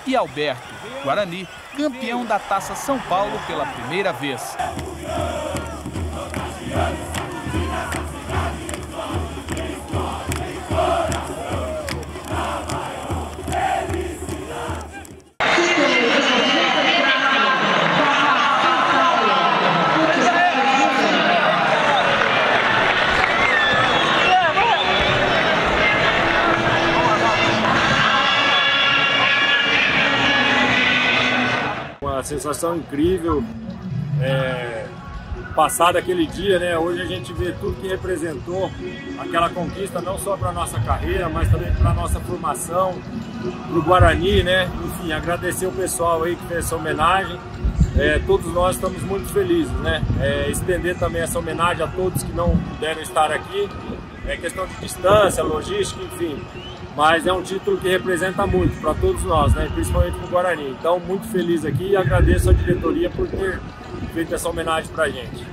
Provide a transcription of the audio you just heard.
E Alberto, Guarani, campeão da Taça São Paulo pela primeira vez. Uma sensação incrível, passado aquele dia, né? Hoje a gente vê tudo que representou aquela conquista, não só para a nossa carreira, mas também para a nossa formação, para o Guarani, né? Enfim, agradecer o pessoal aí que fez essa homenagem. Todos nós estamos muito felizes, né? Estender também essa homenagem a todos que não puderam estar aqui. É questão de distância, logística, enfim. Mas é um título que representa muito para todos nós, né? Principalmente para o Guarani. Então, muito feliz aqui e agradeço a diretoria por ter feito essa homenagem para a gente.